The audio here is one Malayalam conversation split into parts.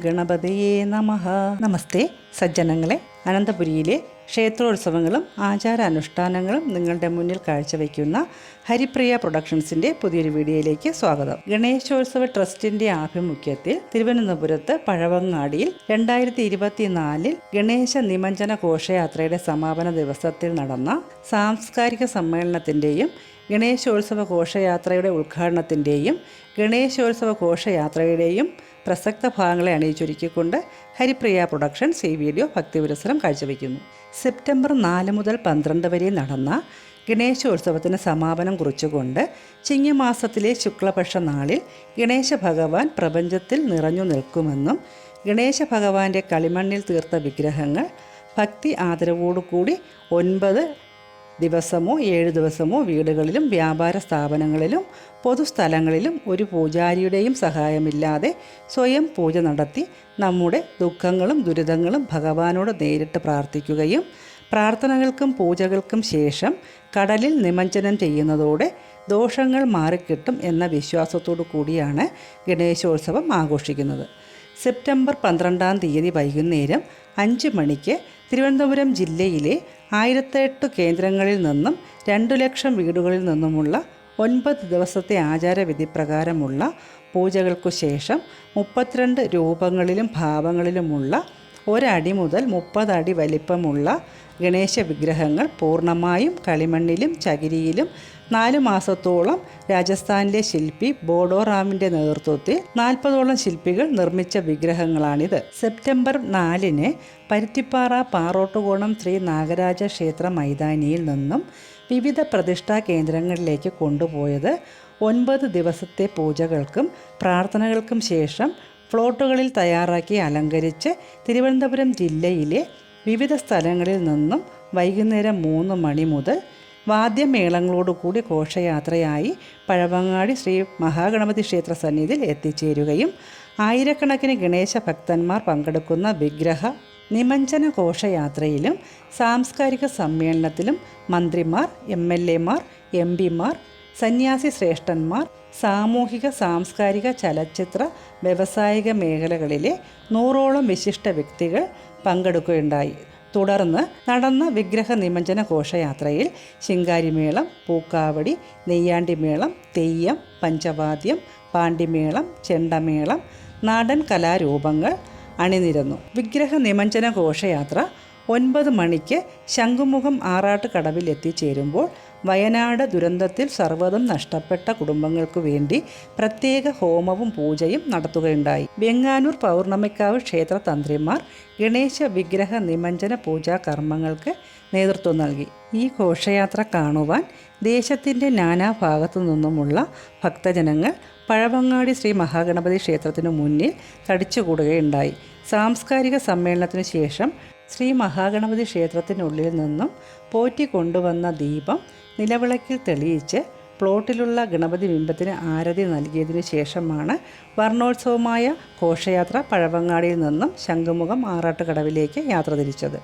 ഗണപതയേ നമഃ. നമസ്തേ സജ്ജനങ്ങളെ. അനന്തപുരിയിലെ ക്ഷേത്രോത്സവങ്ങളും ആചാരാനുഷ്ഠാനങ്ങളും നിങ്ങളുടെ മുന്നിൽ കാഴ്ചവെക്കുന്ന ഹരിപ്രിയ പ്രൊഡക്ഷൻസിൻ്റെ പുതിയൊരു വീഡിയോയിലേക്ക് സ്വാഗതം. ഗണേശോത്സവ ട്രസ്റ്റിൻ്റെ ആഭിമുഖ്യത്തിൽ തിരുവനന്തപുരത്ത് പഴവങ്ങാടിയിൽ 2024 ഗണേശ നിമഞ്ജന ഘോഷയാത്രയുടെ സമാപന ദിവസത്തിൽ നടന്ന സാംസ്കാരിക സമ്മേളനത്തിൻ്റെയും ഗണേശോത്സവ ഘോഷയാത്രയുടെ ഉദ്ഘാടനത്തിൻ്റെയും ഗണേശോത്സവ ഘോഷയാത്രയുടെയും പ്രസക്ത ഭാഗങ്ങളെ അണിയിച്ചൊരുക്കിക്കൊണ്ട് ഹരിപ്രിയ പ്രൊഡക്ഷൻസ് ഈ വീഡിയോ ഭക്തിപുരസ്സരം കാഴ്ചവെക്കുന്നു. സെപ്റ്റംബർ 4 മുതൽ 12 വരെ നടന്ന ഗണേശോത്സവത്തിന് സമാപനം കുറിച്ചുകൊണ്ട് ചിങ്ങമാസത്തിലെ ശുക്ലപക്ഷ നാളിൽ ഗണേശ ഭഗവാൻ പ്രപഞ്ചത്തിൽ നിറഞ്ഞു നിൽക്കുമെന്നും ഗണേശ ഭഗവാന്റെ കളിമണ്ണിൽ തീർത്ത വിഗ്രഹങ്ങൾ ഭക്തി ആദരവോടുകൂടി 9 ദിവസമോ 7 ദിവസമോ വീടുകളിലും വ്യാപാര സ്ഥാപനങ്ങളിലും പൊതുസ്ഥലങ്ങളിലും ഒരു പൂജാരിയുടെയും സഹായമില്ലാതെ സ്വയം പൂജ നടത്തി നമ്മുടെ ദുഃഖങ്ങളും ദുരിതങ്ങളും ഭഗവാനോട് നേരിട്ട് പ്രാർത്ഥിക്കുകയും പ്രാർത്ഥനകൾക്കും പൂജകൾക്കും ശേഷം കടലിൽ നിമഞ്ജനം ചെയ്യുന്നതോടെ ദോഷങ്ങൾ മാറിക്കിട്ടും എന്ന വിശ്വാസത്തോടു കൂടിയാണ് ഗണേശോത്സവം ആഘോഷിക്കുന്നത്. സെപ്റ്റംബർ 12-ാം തീയതി വൈകുന്നേരം 5 മണിക്ക് തിരുവനന്തപുരം ജില്ലയിലെ 1008 കേന്ദ്രങ്ങളിൽ നിന്നും 2 ലക്ഷം വീടുകളിൽ നിന്നുമുള്ള 9 ദിവസത്തെ ആചാരവിധി പ്രകാരമുള്ള പൂജകൾക്കു ശേഷം 32 രൂപങ്ങളിലും ഭാവങ്ങളിലുമുള്ള 1 അടി മുതൽ 30 അടി വലിപ്പമുള്ള ഗണേശ വിഗ്രഹങ്ങൾ പൂർണ്ണമായും കളിമണ്ണിലും ചകിരിയിലും 4 മാസത്തോളം രാജസ്ഥാനിലെ ശില്പി ബോഡോ റാമിൻ്റെ നേതൃത്വത്തിൽ 40ഓളം ശില്പികൾ നിർമ്മിച്ച വിഗ്രഹങ്ങളാണിത്. സെപ്റ്റംബർ 4-ന് പരുത്തിപ്പാറ പാറോട്ടുകോണം ശ്രീ നാഗരാജ ക്ഷേത്ര മൈതാനിയിൽ നിന്നും വിവിധ പ്രതിഷ്ഠാ കേന്ദ്രങ്ങളിലേക്ക് കൊണ്ടുപോയത് 9 ദിവസത്തെ പൂജകൾക്കും പ്രാർത്ഥനകൾക്കും ശേഷം ഫ്ലോട്ടുകളിൽ തയ്യാറാക്കി അലങ്കരിച്ച് തിരുവനന്തപുരം ജില്ലയിലെ വിവിധ സ്ഥലങ്ങളിൽ നിന്നും വൈകുന്നേരം 3 മണി മുതൽ വാദ്യമേളങ്ങളോടുകൂടി ഘോഷയാത്രയായി പഴവങ്ങാടി ശ്രീ മഹാഗണപതി ക്ഷേത്ര സന്നിധിയിൽ എത്തിച്ചേരുകയും ആയിരക്കണക്കിന് ഗണേശ ഭക്തന്മാർ പങ്കെടുക്കുന്ന വിഗ്രഹ നിമഞ്ജന ഘോഷയാത്രയിലും സാംസ്കാരിക സമ്മേളനത്തിലും മന്ത്രിമാർ, MLA മാർ, MP മാർ, സന്യാസി ശ്രേഷ്ഠന്മാർ, സാമൂഹിക സാംസ്കാരിക ചലച്ചിത്ര വ്യവസായിക മേഖലകളിലെ 100ഓളം വിശിഷ്ട വ്യക്തികൾ പങ്കെടുക്കുകയുണ്ടായി. തുടർന്ന് നടന്ന വിഗ്രഹ നിമഞ്ജന ഘോഷയാത്രയിൽ ശിങ്കാരിമേളം, പൂക്കാവടി, നെയ്യാണ്ടിമേളം, തെയ്യം, പഞ്ചവാദ്യം, പാണ്ടിമേളം, ചെണ്ടമേളം, നാടൻ കലാരൂപങ്ങൾ അണിനിരന്നു. വിഗ്രഹ നിമഞ്ജന ഘോഷയാത്ര 9 മണിക്ക് ശംഖുമുഖം ആറാട്ട് കടവിൽ എത്തിച്ചേരുമ്പോൾ വയനാട് ദുരന്തത്തിൽ സർവ്വതും നഷ്ടപ്പെട്ട കുടുംബങ്ങൾക്കു വേണ്ടി പ്രത്യേക ഹോമവും പൂജയും നടത്തുകയുണ്ടായി. വെങ്ങാനൂർ പൗർണമിക്കാവ് ക്ഷേത്ര തന്ത്രിമാർ ഗണേശ വിഗ്രഹ നിമഞ്ജന പൂജാ കർമ്മങ്ങൾക്ക് നേതൃത്വം നൽകി. ഈ ഘോഷയാത്ര കാണുവാൻ ദേശത്തിൻ്റെ നാനാഭാഗത്തു നിന്നുമുള്ള ഭക്തജനങ്ങൾ പഴവങ്ങാടി ശ്രീ മഹാഗണപതി ക്ഷേത്രത്തിനു മുന്നിൽ തടിച്ചുകൂടുകയുണ്ടായി. സാംസ്കാരിക സമ്മേളനത്തിനു ശേഷം ശ്രീ മഹാഗണപതി ക്ഷേത്രത്തിനുള്ളിൽ നിന്നും പോറ്റി കൊണ്ടുവന്ന ദീപം നിലവിളക്കിൽ തെളിയിച്ച് പ്ലോട്ടിലുള്ള ഗണപതി ബിംബത്തിന് ആരതി നൽകിയതിനു ശേഷമാണ് വർണ്ണോത്സവമായ ഘോഷയാത്ര പഴവങ്ങാടിയിൽ നിന്നും ശംഖുമുഖം ആറാട്ട് കടവിലേക്ക് യാത്ര തിരിച്ചത്.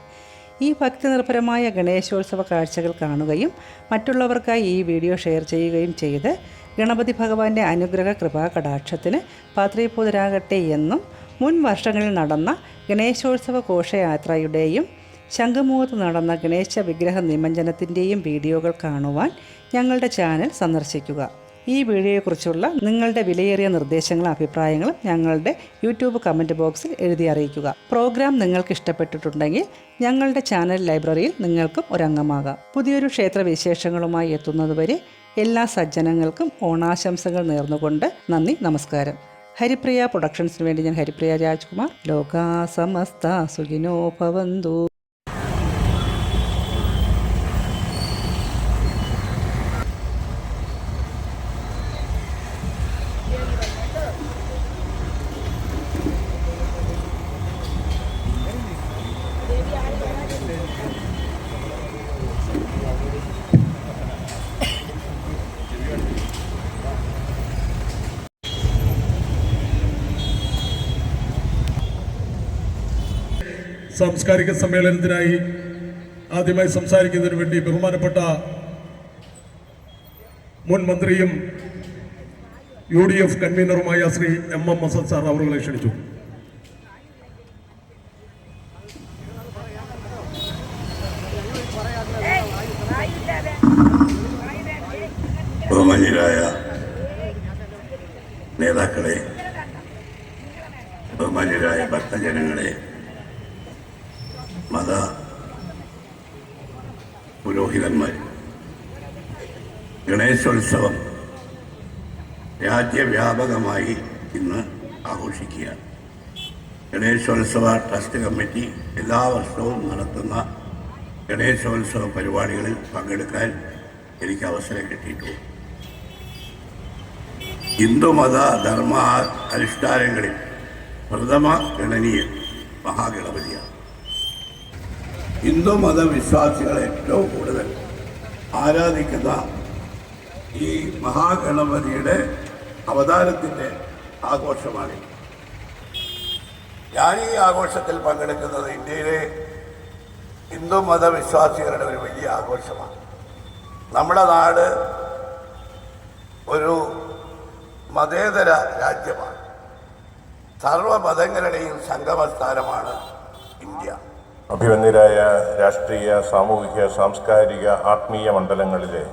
ഈ ഭക്തിനിർഭരമായ ഗണേശോത്സവ കാഴ്ചകൾ കാണുകയും മറ്റുള്ളവർക്കായി ഈ വീഡിയോ ഷെയർ ചെയ്യുകയും ചെയ്ത് ഗണപതി ഭഗവാന്റെ അനുഗ്രഹ കൃപാകടാക്ഷത്തിന് പാത്രീഭൂതരാകട്ടെ എന്നും മുൻ വർഷങ്ങളിൽ നടന്ന ഗണേശോത്സവ ഘോഷയാത്രയുടെയും ശംഖുമുഖത്ത് നടന്ന ഗണേശ വിഗ്രഹ നിമഞ്ജനത്തിൻ്റെയും വീഡിയോകൾ കാണുവാൻ ഞങ്ങളുടെ ചാനൽ സന്ദർശിക്കുക. ഈ വീഡിയോയെക്കുറിച്ചുള്ള നിങ്ങളുടെ വിലയേറിയ നിർദ്ദേശങ്ങളും അഭിപ്രായങ്ങളും ഞങ്ങളുടെ യൂട്യൂബ് കമൻറ്റ് ബോക്സിൽ എഴുതി അറിയിക്കുക. പ്രോഗ്രാം നിങ്ങൾക്ക് ഇഷ്ടപ്പെട്ടിട്ടുണ്ടെങ്കിൽ ഞങ്ങളുടെ ചാനൽ ലൈബ്രറിയിൽ നിങ്ങൾക്കും ഒരംഗമാകാം. പുതിയൊരു ക്ഷേത്ര വിശേഷങ്ങളുമായി എത്തുന്നതുവരെ എല്ലാ സജ്ജനങ്ങൾക്കും ഓണാശംസകൾ നേർന്നുകൊണ്ട് നന്ദി, നമസ്കാരം. ഹരിപ്രിയ പ്രൊഡക്ഷൻസിന് വേണ്ടി ഞാൻ ഹരിപ്രിയ രാജ്കുമാർ. ലോകാ സമസ്ത സുഖിനോ ഭവന്തു. സാംസ്കാരിക സമ്മേളനത്തിനായി ആദ്യമായി സംസാരിക്കുന്നതിന് വേണ്ടി ബഹുമാനപ്പെട്ട മുൻ മന്ത്രിയും UDF കൺവീനറുമായ ശ്രീ MM അസദ് സാർ അവരെ ക്ഷണിച്ചു. ബഹുമാന്യരായ നേതാക്കളെ, ബഹുമാന്യരായ ഭക്തജനങ്ങളെ, മത പുരോഹിതന്മാർ, ഗണേശോത്സവം രാജ്യവ്യാപകമായി ഇന്ന് ആഘോഷിക്കുകയാണ്. ഗണേശോത്സവ ട്രസ്റ്റ് കമ്മിറ്റി എല്ലാ വർഷവും നടത്തുന്ന ഗണേശോത്സവ പരിപാടികളിൽ പങ്കെടുക്കാൻ എനിക്ക് അവസരം കിട്ടിയിട്ടുള്ളൂ. ഹിന്ദുമത ധർമ്മ അനുഷ്ഠാനങ്ങളിൽ പ്രഥമ ഗണനീയൻ മഹാഗണപതിയാണ്. ഹിന്ദുമത വിശ്വാസികൾ ഏറ്റവും കൂടുതൽ ആരാധിക്കുന്ന ഈ മഹാഗണപതിയുടെ അവതാരത്തിൻ്റെ ആഘോഷമാണ്. ഞാൻ ഈ ആഘോഷത്തിൽ പങ്കെടുക്കുന്നത് ഇന്ത്യയിലെ ഹിന്ദു മതവിശ്വാസികളുടെ ഒരു വലിയ ആഘോഷമാണ്. നമ്മുടെ നാട് ഒരു മതേതര രാജ്യമാണ്. സർവമതങ്ങളുടെയും സംഗമസ്ഥാനമാണ് ഇന്ത്യ. അഭിമന്യരായ രാഷ്ട്രീയ, സാമൂഹിക, സാംസ്കാരിക, ആത്മീയ മണ്ഡലങ്ങളിലെ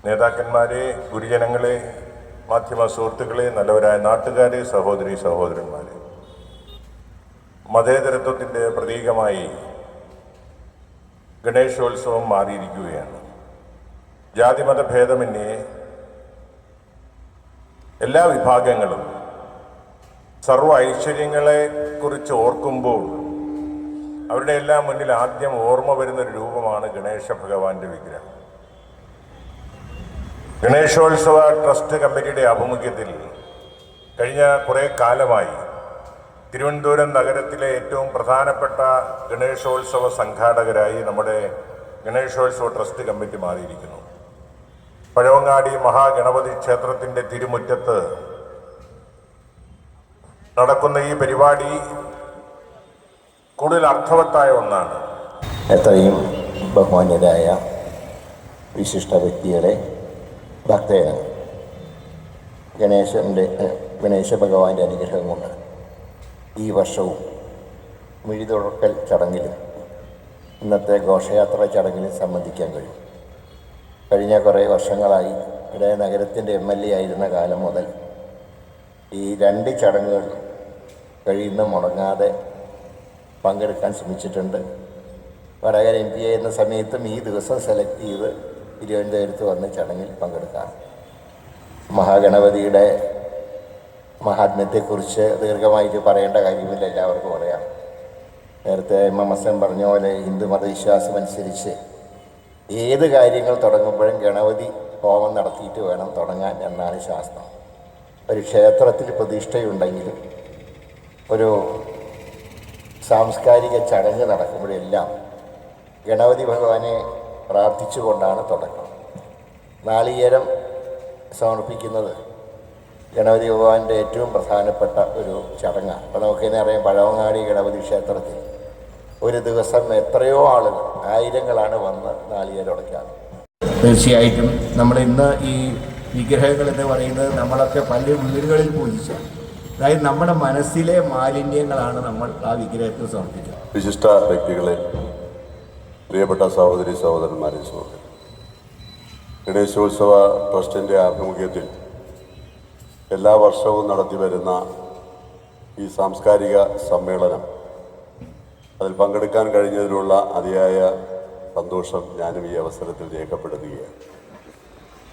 നേതാക്കന്മാരെ, ഗുരുജനങ്ങളെ, മാധ്യമ സുഹൃത്തുക്കളെ, നല്ലവരായ നാട്ടുകാരെ, സഹോദരി സഹോദരന്മാരെ, മതേതരത്വത്തിൻ്റെ പ്രതീകമായി ഗണേശോത്സവം മാറിയിരിക്കുകയാണ്. ജാതിമത ഭേദമന്യേ എല്ലാ വിഭാഗങ്ങളും സർവ്വ ഐശ്വര്യങ്ങളെക്കുറിച്ച് ഓർക്കുമ്പോൾ അവരുടെ എല്ലാം മുന്നിൽ ആദ്യം ഓർമ്മ വരുന്നൊരു രൂപമാണ് ഗണേശ ഭഗവാന്റെ വിഗ്രഹം. ഗണേശോത്സവ ട്രസ്റ്റ് കമ്മിറ്റിയുടെ ആഭിമുഖ്യത്തിൽ കഴിഞ്ഞ കുറേ കാലമായി തിരുവനന്തപുരം നഗരത്തിലെ ഏറ്റവും പ്രധാനപ്പെട്ട ഗണേശോത്സവ സംഘാടകരായി നമ്മുടെ ഗണേശോത്സവ ട്രസ്റ്റ് കമ്മിറ്റി മാറിയിരിക്കുന്നു. പഴവങ്ങാടി മഹാഗണപതി ക്ഷേത്രത്തിൻ്റെ തിരുമുറ്റത്ത് നടക്കുന്ന ഈ പരിപാടി കൂടുതൽ അർത്ഥവത്തായ ഒന്നാണ്. എത്രയും ബഹുമാന്യരായ വിശിഷ്ട വ്യക്തികളെ, ഭക്തജനങ്ങൾ, ഗണേശ ഭഗവാന്റെ അനുഗ്രഹം കൊണ്ട് ഈ വർഷവും മിഴിതുറക്കൽ ചടങ്ങിലും ഇന്നത്തെ ഘോഷയാത്ര ചടങ്ങിലും സംബന്ധിക്കാൻ കഴിയും. കഴിഞ്ഞ കുറേ വർഷങ്ങളായി ഇവിടെ നഗരത്തിൻ്റെ MLA ആയിരുന്ന കാലം മുതൽ ഈ 2 ചടങ്ങുകൾ കഴിയുന്ന മുടങ്ങാതെ പങ്കെടുക്കാൻ ശ്രമിച്ചിട്ടുണ്ട്. വടകര MP ആയിരുന്ന സമയത്തും ഈ ദിവസം സെലക്ട് ചെയ്ത് തിരുവനന്തപുരത്ത് വന്ന് ചടങ്ങിൽ പങ്കെടുക്കാം. മഹാഗണപതിയുടെ മഹാത്മ്യത്തെക്കുറിച്ച് ദീർഘമായിട്ട് പറയേണ്ട കാര്യമില്ല, എല്ലാവർക്കും അറിയാം. നേരത്തെ MSN പറഞ്ഞ പോലെ ഹിന്ദു മതവിശ്വാസം അനുസരിച്ച് ഏത് കാര്യങ്ങൾ തുടങ്ങുമ്പോഴും ഗണപതി ഹോമം നടത്തിയിട്ട് വേണം തുടങ്ങാൻ എന്നാണ് ശാസ്ത്രം. ഒരു ക്ഷേത്രത്തിൽ പ്രതിഷ്ഠയുണ്ടെങ്കിലും ഒരു സാംസ്കാരിക ചടങ്ങ് നടക്കുമ്പോഴെല്ലാം ഗണപതി ഭഗവാനെ പ്രാർത്ഥിച്ചുകൊണ്ടാണ് തുടക്കം. നാളികേരം സമർപ്പിക്കുന്നത് ഗണപതി ഭഗവാന്റെ ഏറ്റവും പ്രധാനപ്പെട്ട ഒരു ചടങ്ങാണ്. അപ്പോൾ നമുക്കിതിനെ അറിയാം, പഴവങ്ങാടി ഗണപതി ക്ഷേത്രത്തിൽ ഒരു ദിവസം എത്രയോ ആളുകൾ, ആയിരങ്ങളാണ് വന്ന് നാളികേരം ഉടയ്ക്കാറ്. തീർച്ചയായിട്ടും നമ്മൾ ഇന്ന് ഈ വിഗ്രഹങ്ങൾ എന്ന് പറയുന്നത് നമ്മളൊക്കെ പല വീടുകളിൽ പൂജിച്ച, അതായത് നമ്മുടെ മനസ്സിലെ മാലിന്യങ്ങളാണ് നമ്മൾ ആ വിഗ്രഹത്തിൽ സമർപ്പിക്കുന്നത്. വിശിഷ്ട വ്യക്തികളെ, പ്രിയപ്പെട്ട സഹോദരി സഹോദരന്മാരെ, സുഹൃത്തുക്കളെ, ഗണേശോത്സവ ട്രസ്റ്റിൻ്റെ ആഭിമുഖ്യത്തിൽ എല്ലാ വർഷവും നടത്തി വരുന്ന ഈ സാംസ്കാരിക സമ്മേളനം, അതിൽ പങ്കെടുക്കാൻ കഴിഞ്ഞതിലുള്ള അതിയായ സന്തോഷം ഞാനും ഈ അവസരത്തിൽ രേഖപ്പെടുത്തുകയാണ്.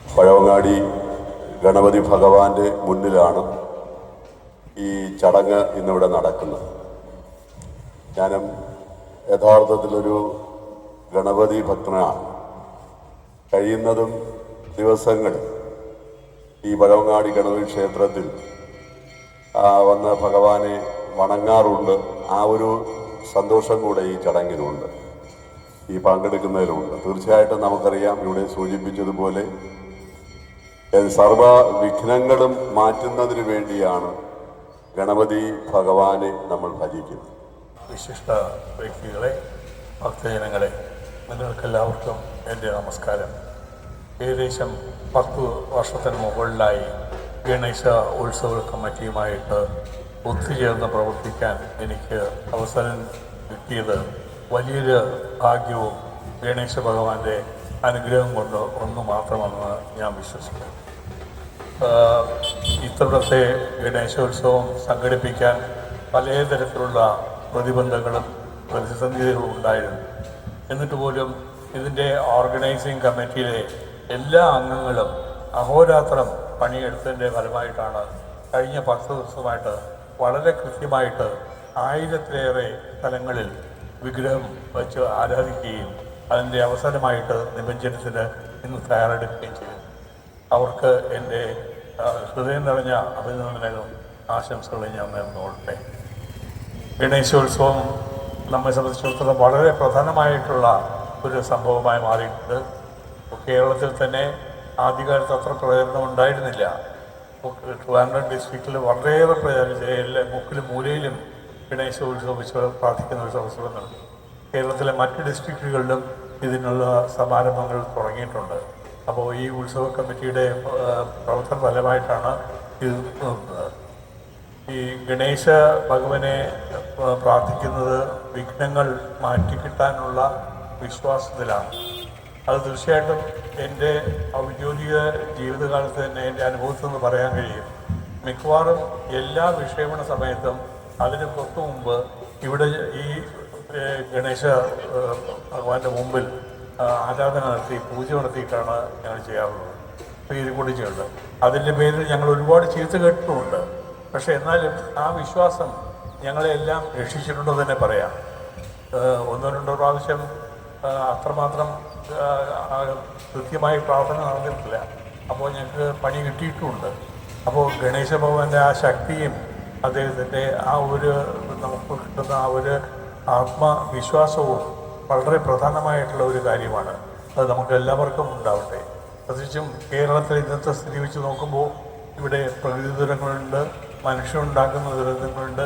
പഴവങ്ങാടി ഗണപതി ഭഗവാന്റെ മുന്നിലാണ് ഈ ചടങ്ങ് ഇന്നിവിടെ നടക്കുന്നത്. ഞാനും യഥാർത്ഥത്തിലൊരു ഗണപതി ഭക്തനാണ്. കഴിയുന്നതും ദിവസങ്ങൾ ഈ പഴവങ്ങാടി ഗണപതി ക്ഷേത്രത്തിൽ വന്ന് ഭഗവാനെ വണങ്ങാറുണ്ട്. ആ ഒരു സന്തോഷം കൂടെ ഈ ചടങ്ങിനുണ്ട്, ഈ പങ്കെടുക്കുന്നതിലുണ്ട്. തീർച്ചയായിട്ടും നമുക്കറിയാം, ഇവിടെ സൂചിപ്പിച്ചതുപോലെ സർവ വിഘ്നങ്ങളും മാറ്റുന്നതിന് വേണ്ടിയാണ് ഗണപതി ഭഗവാനെ നമ്മൾ ഭജിക്കുന്നത്. വിശിഷ്ട വ്യക്തികളെ, ഭക്തജനങ്ങളെ, നിങ്ങൾക്കെല്ലാവർക്കും എൻ്റെ നമസ്കാരം. ഏകദേശം 10 വർഷത്തിന് മുകളിലായി ഗണേശ ഉത്സവ കമ്മിറ്റിയുമായിട്ട് ഒത്തുചേർന്ന് പ്രവർത്തിക്കാൻ എനിക്ക് അവസരം കിട്ടിയത് വലിയൊരു ഭാഗ്യവും ഗണേശ ഭഗവാന്റെ അനുഗ്രഹം കൊണ്ട് ഒന്ന് മാത്രമെന്ന് ഞാൻ വിശ്വസിക്കുന്നു. ഇത്തവണത്തെ ഗണേശോത്സവം സംഘടിപ്പിക്കാൻ പലതരത്തിലുള്ള പ്രതിബന്ധങ്ങളും പ്രതിസന്ധികളും ഉണ്ടായിരുന്നു. എന്നിട്ട് പോലും ഇതിൻ്റെ ഓർഗനൈസിങ് കമ്മിറ്റിയിലെ എല്ലാ അംഗങ്ങളും അഹോരാത്രം പണിയെടുത്തതിൻ്റെ ഫലമായിട്ടാണ് കഴിഞ്ഞ 10 ദിവസമായിട്ട് വളരെ കൃത്യമായിട്ട് 1000-ലേറെ സ്ഥലങ്ങളിൽ വിഗ്രഹം വെച്ച് ആരാധിക്കുകയും അതിൻ്റെ അവസാനമായിട്ട് നിമജ്ജനത്തിന് ഇന്ന് തയ്യാറെടുക്കുകയും ചെയ്തു. അവർക്ക് എൻ്റെ ഹൃദയം നിറഞ്ഞ അഭിനന്ദനങ്ങളും ആശംസകളും ഞാൻ നേർന്നുകൊള്ളട്ടെ. ഗണേശോത്സവം നമ്മെ സംബന്ധിച്ചിടത്തോളം വളരെ പ്രധാനമായിട്ടുള്ള ഒരു സംഭവമായി മാറിയിട്ടുണ്ട്. കേരളത്തിൽ തന്നെ ആദ്യകാലത്ത് അത്ര പ്രചരണം ഉണ്ടായിരുന്നില്ല. ട്രിവാൻഡ്രം ഡിസ്ട്രിക്റ്റിൽ വളരെയേറെ പ്രചാരിച്ച എല്ലാ മുക്കിലും മൂലയിലും ഗണേശോത്സവം വെച്ച് പ്രാർത്ഥിക്കുന്ന ഒരു അവസരം നൽകി. കേരളത്തിലെ മറ്റ് ഡിസ്ട്രിക്റ്റുകളിലും ഇതിനുള്ള സമാരംഭങ്ങൾ തുടങ്ങിയിട്ടുണ്ട്. അപ്പോൾ ഈ ഉത്സവ കമ്മിറ്റിയുടെ പ്രവർത്തന ഫലമായിട്ടാണ് ഇത് നോക്കുന്നത്. ഈ ഗണേശ ഭഗവാനെ പ്രാർത്ഥിക്കുന്നത് വിഘ്നങ്ങൾ മാറ്റിക്കിട്ടാനുള്ള വിശ്വാസത്തിലാണ്. അത് തീർച്ചയായിട്ടും എൻ്റെ ഔദ്യോഗിക ജീവിതകാലത്ത് തന്നെ എൻ്റെ അനുഭവത്തിൽ നിന്ന് പറയാൻ കഴിയും. മിക്കവാറും എല്ലാ വിക്ഷേപണ സമയത്തും അതിന് തൊട്ട് മുമ്പ് ഇവിടെ ഈ ഗണേശ ഭഗവാന്റെ മുമ്പിൽ ആരാധന നടത്തി പൂജ നടത്തിയിട്ടാണ് ഞങ്ങൾ ചെയ്യാറുള്ളത്, പേര് ചെയ്യുന്നത്. അതിൻ്റെ പേരിൽ ഞങ്ങൾ ഒരുപാട് ചീത്ത കേട്ടിട്ടുമുണ്ട്. പക്ഷേ എന്നാലും ആ വിശ്വാസം ഞങ്ങളെല്ലാം രക്ഷിച്ചിട്ടുണ്ടെന്ന് തന്നെ പറയാം. 1-2 പ്രാവശ്യം അത്രമാത്രം കൃത്യമായി പ്രാർത്ഥന നടന്നിട്ടില്ല. അപ്പോൾ ഞങ്ങൾക്ക് പണി കിട്ടിയിട്ടുമുണ്ട്. അപ്പോൾ ഗണേശ ഭഗവാന്റെ ആ ശക്തിയും അദ്ദേഹത്തിൻ്റെ ആ ഒരു നമുക്ക് കിട്ടുന്ന ആ ഒരു ആത്മവിശ്വാസവും വളരെ പ്രധാനമായിട്ടുള്ള ഒരു കാര്യമാണ്. അത് നമുക്ക് എല്ലാവർക്കും ഉണ്ടാവട്ടെ. പ്രത്യേകിച്ചും കേരളത്തിൽ ഇന്നത്തെ സ്ഥിതി വെച്ച് നോക്കുമ്പോൾ ഇവിടെ പ്രകൃതി ദുരന്തങ്ങളുണ്ട്, മനുഷ്യനുണ്ടാക്കുന്ന ദുരന്തങ്ങളുണ്ട്.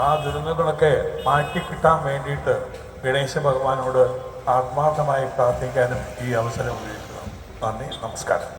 ആ ദുരന്തങ്ങളൊക്കെ മാറ്റിക്കിട്ടാൻ വേണ്ടിയിട്ട് ഗണേശ ഭഗവാനോട് ആത്മാർത്ഥമായി പ്രാർത്ഥിക്കാനും ഈ അവസരം ഉപയോഗിക്കണം. നന്ദി, നമസ്കാരം.